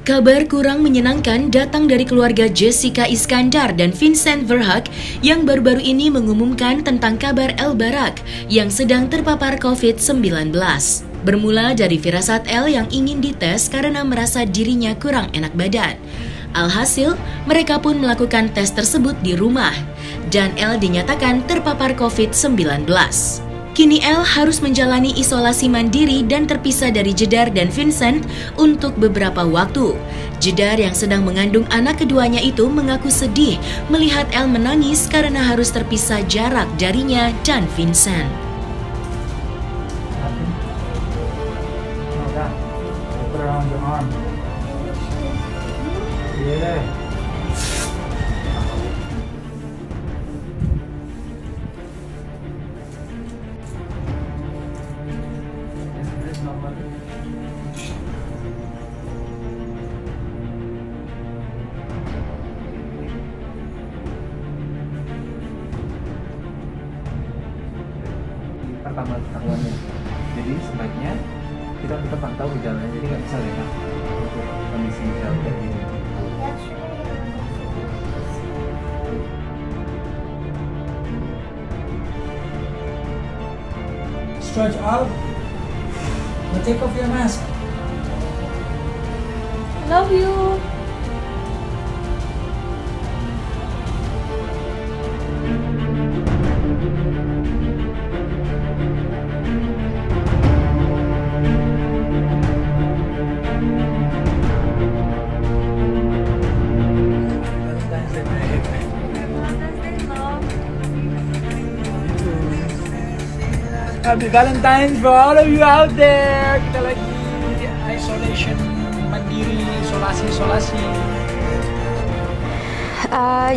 Kabar kurang menyenangkan datang dari keluarga Jessica Iskandar dan Vincent Verhaeghe yang baru-baru ini mengumumkan tentang kabar El Barak yang sedang terpapar COVID-19. Bermula dari firasat El yang ingin dites karena merasa dirinya kurang enak badan. Alhasil, mereka pun melakukan tes tersebut di rumah, dan El dinyatakan terpapar COVID-19. Kini El harus menjalani isolasi mandiri dan terpisah dari Jedar dan Vincent untuk beberapa waktu. Jedar yang sedang mengandung anak keduanya itu mengaku sedih melihat El menangis karena harus terpisah jarak darinya dan Vincent. Pertama ketahuannya, jadi sebaiknya kita tetap pantau gejalanya, jadi nggak bisa lengah untuk kondisi gejala kayak gini. Stretch out. Now take off your mask. Love you. Happy Valentine's for all of you out there. Kita lagi isolation mandiri, isolasi.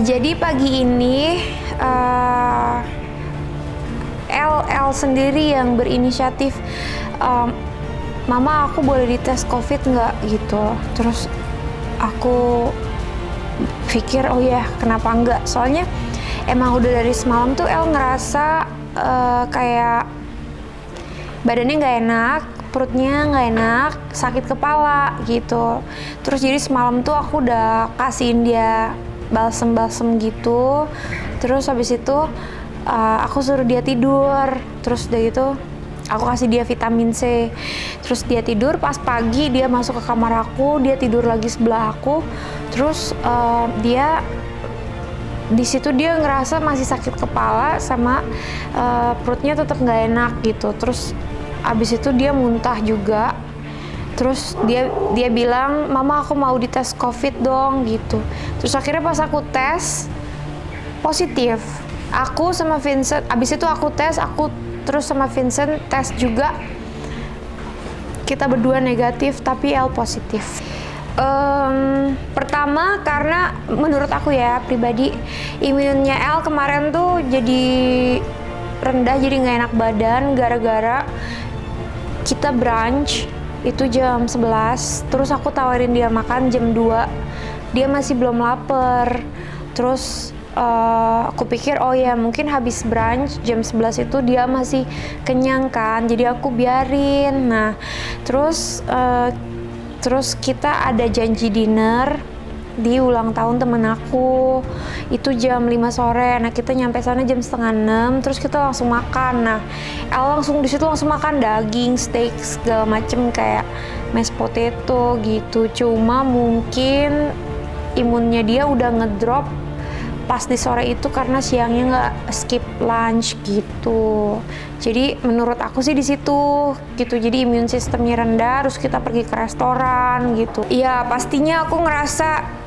Jadi pagi ini El sendiri yang berinisiatif, Mama aku boleh dites COVID nggak gitu. Terus aku pikir oh ya kenapa enggak, soalnya emang udah dari semalam tuh El ngerasa kayak badannya nggak enak, perutnya nggak enak, sakit kepala gitu. Terus jadi semalam tuh aku udah kasihin dia balsem gitu. Terus habis itu aku suruh dia tidur. Terus udah gitu aku kasih dia vitamin C. Terus dia tidur, pas pagi dia masuk ke kamar aku, dia tidur lagi sebelah aku. Terus dia di situ dia ngerasa masih sakit kepala sama perutnya tetap nggak enak gitu. Terus abis itu dia muntah juga. Terus dia bilang, Mama aku mau dites COVID dong gitu. Terus akhirnya pas aku tes positif. Aku sama Vincent, abis itu aku tes, aku terus sama Vincent tes juga. Kita berdua negatif tapi El positif. Pertama karena menurut aku ya pribadi, imunnya El kemarin tuh jadi rendah, jadi nggak enak badan gara-gara kita brunch itu jam 11, terus aku tawarin dia makan jam 2, dia masih belum lapar. Terus aku pikir oh ya mungkin habis brunch jam 11 itu dia masih kenyang kan, jadi aku biarin. Nah terus kita ada janji dinner di ulang tahun temen aku itu jam 5 sore. Nah kita nyampe sana jam 5:30, terus kita langsung makan. Nah El langsung di situ langsung makan daging, steak segala macem kayak mashed potato gitu. Cuma mungkin imunnya dia udah ngedrop pas di sore itu karena siangnya nggak skip lunch gitu. Jadi menurut aku sih di situ gitu. Jadi imun sistemnya rendah, terus kita pergi ke restoran gitu. Iya pastinya aku ngerasa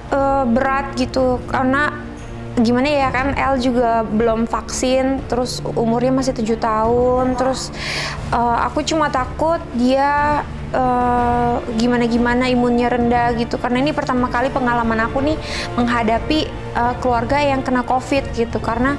berat gitu karena gimana ya kan El juga belum vaksin, terus umurnya masih 7 tahun. Terus aku cuma takut dia gimana imunnya rendah gitu, karena ini pertama kali pengalaman aku nih menghadapi keluarga yang kena COVID gitu. Karena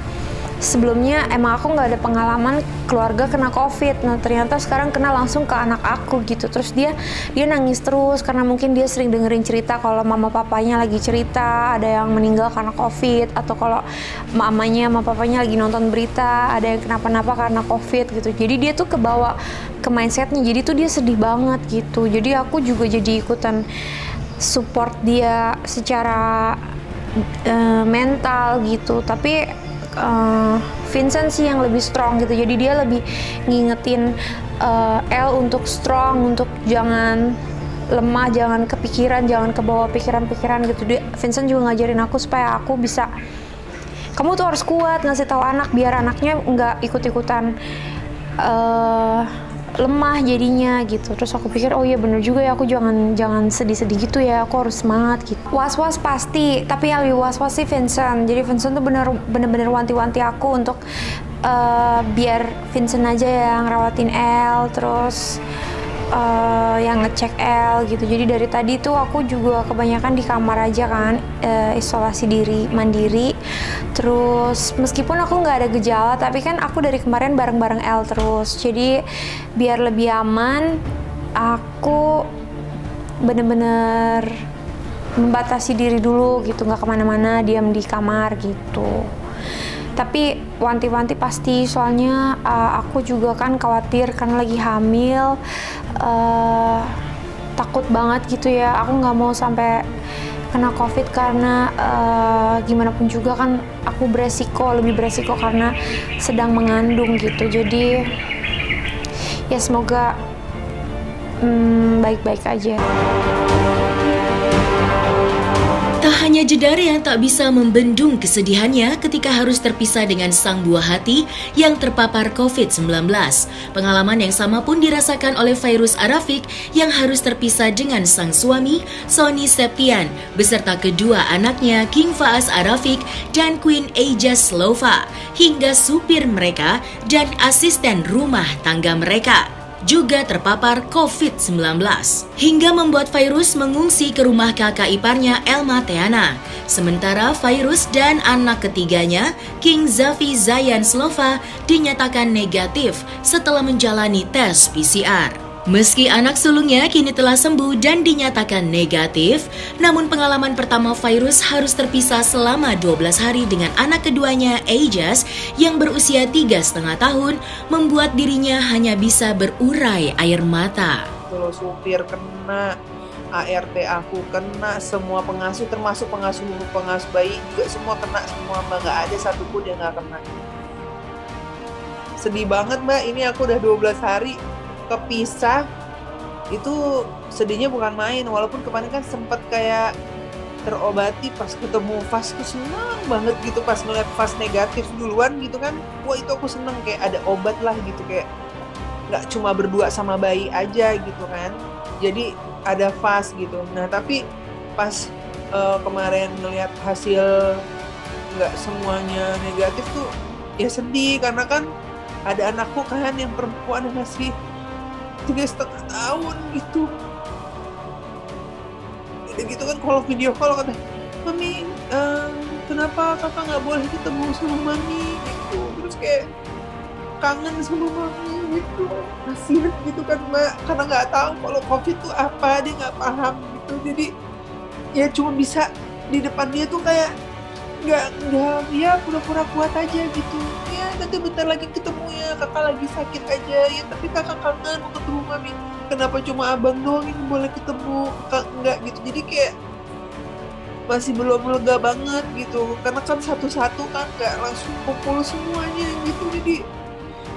sebelumnya emang aku nggak ada pengalaman keluarga kena COVID. Nah ternyata sekarang kena langsung ke anak aku gitu. Terus dia nangis terus karena mungkin dia sering dengerin cerita kalau mama papanya lagi cerita ada yang meninggal karena COVID, atau kalau mamanya sama papanya lagi nonton berita ada yang kenapa-napa karena COVID gitu. Jadi dia tuh kebawa ke mindsetnya, jadi tuh dia sedih banget gitu. Jadi aku juga jadi ikutan support dia secara mental gitu. Tapi Vincent sih yang lebih strong gitu, jadi dia lebih ngingetin Elle untuk strong, untuk jangan lemah, jangan kepikiran, jangan kebawa pikiran-pikiran gitu. Vincent juga ngajarin aku supaya aku bisa, kamu tuh harus kuat, ngasih tahu anak biar anaknya nggak ikut-ikutan lemah jadinya gitu. Terus aku pikir, oh iya bener juga ya, aku jangan sedih-sedih gitu ya, aku harus semangat gitu. Was-was pasti, tapi yang lebih was-was sih Vincent. Jadi Vincent tuh bener-bener wanti-wanti aku untuk biar Vincent aja yang ngerawatin Elle, terus yang ngecek Elle gitu. Jadi dari tadi tuh aku juga kebanyakan di kamar aja kan, isolasi diri mandiri. Terus meskipun aku nggak ada gejala, tapi kan aku dari kemarin bareng-bareng Elle terus. Jadi biar lebih aman, aku bener-bener membatasi diri dulu gitu, nggak kemana-mana, diam di kamar gitu. Tapi wanti-wanti pasti, soalnya aku juga kan khawatir karena lagi hamil, takut banget gitu ya. Aku nggak mau sampai kena COVID karena gimana pun juga kan aku lebih beresiko karena sedang mengandung gitu. Jadi ya semoga baik-baik aja. Tak hanya Jedar yang tak bisa membendung kesedihannya ketika harus terpisah dengan sang buah hati yang terpapar COVID-19. Pengalaman yang sama pun dirasakan oleh Fairuz Arafiq yang harus terpisah dengan sang suami, Sony Septian, beserta kedua anaknya King Faas Arafiq dan Queen Eja Slova, hingga supir mereka dan asisten rumah tangga mereka juga terpapar COVID-19, hingga membuat Fairuz mengungsi ke rumah kakak iparnya Elma Teana. Sementara Fairuz dan anak ketiganya, King Zafi Zayan Slova, dinyatakan negatif setelah menjalani tes PCR. Meski anak sulungnya kini telah sembuh dan dinyatakan negatif, namun pengalaman pertama Fairuz harus terpisah selama 12 hari dengan anak keduanya Ejas yang berusia 3,5 tahun membuat dirinya hanya bisa berurai air mata. Kalau supir kena, ART aku kena, semua pengasuh termasuk pengasuh bayi juga semua kena semua, Mbak. Nggak ada satupun yang nggak kena. Sedih banget, Mbak. Ini aku udah 12 hari kepisah. Itu sedihnya bukan main, walaupun kemarin kan sempet kayak terobati pas ketemu Fas, tuh senang banget gitu pas ngeliat Fas negatif duluan gitu kan. Wah, itu aku seneng, kayak ada obat lah gitu, kayak nggak cuma berdua sama bayi aja gitu kan, jadi ada Fas gitu. Nah tapi pas kemarin ngeliat hasil nggak semuanya negatif tuh ya sedih, karena kan ada anakku kan yang perempuan yang masih 3,5 tahun gitu. Udah gitu kan kalau video call kata, "Mami, kenapa kakak nggak boleh ketemu sama mami?" gitu. Terus kayak kangen sama mami gitu. Kasihan gitu kan, Mbak, karena nggak tahu kalau COVID tuh apa, dia nggak paham gitu. Jadi ya cuma bisa di depan dia tuh kayak nggak ya pura-pura kuat aja gitu. Ya nanti bentar lagi ketemu ya, kakak lagi sakit aja ya, tapi kakak kangen mau ketemu mami. Kenapa cuma abang doang yang boleh ketemu, kakak enggak gitu. Jadi kayak masih belum lega banget gitu, karena kan satu-satu kan nggak langsung kumpul semuanya gitu. Jadi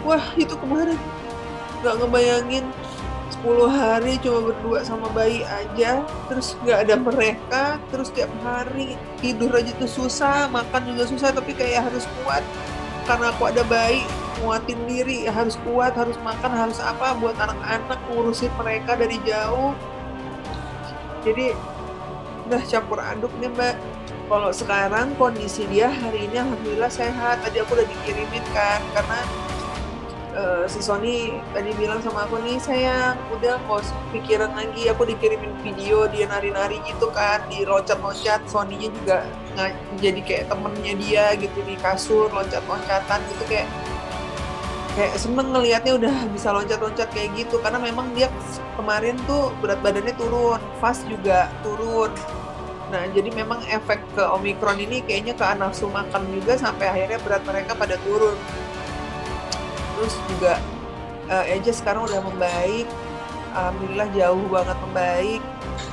wah, itu kemarin nggak ngebayangin 10 hari cuma berdua sama bayi aja, terus nggak ada mereka, terus tiap hari tidur aja tuh susah, makan juga susah, tapi kayak harus kuat karena aku ada bayi, nguatin diri, harus kuat, harus makan, harus apa buat anak-anak, ngurusin mereka dari jauh. Jadi udah campur aduk nih, Mbak. Kalau sekarang kondisi dia hari ini alhamdulillah sehat. Tadi aku udah dikirimin kan, karena si Sony tadi bilang sama aku, nih sayang, udah nggak usah pikiran lagi. Aku dikirimin video dia nari-nari gitu kan, di loncat-loncat. Sony-nya juga jadi kayak temennya dia gitu di kasur, loncat-loncatan gitu, kayak seneng ngelihatnya udah bisa loncat-loncat kayak gitu. Karena memang dia kemarin tuh berat badannya turun, Fas juga turun. Nah jadi memang efek ke Omikron ini kayaknya ke nafsu makan juga, sampai akhirnya berat mereka pada turun. Terus juga Eja sekarang udah membaik, alhamdulillah jauh banget membaik.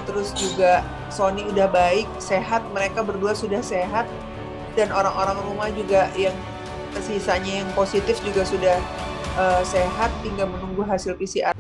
Terus juga Sony udah baik, sehat, mereka berdua sudah sehat, dan orang-orang rumah juga yang sisanya yang positif juga sudah sehat, tinggal menunggu hasil PCR.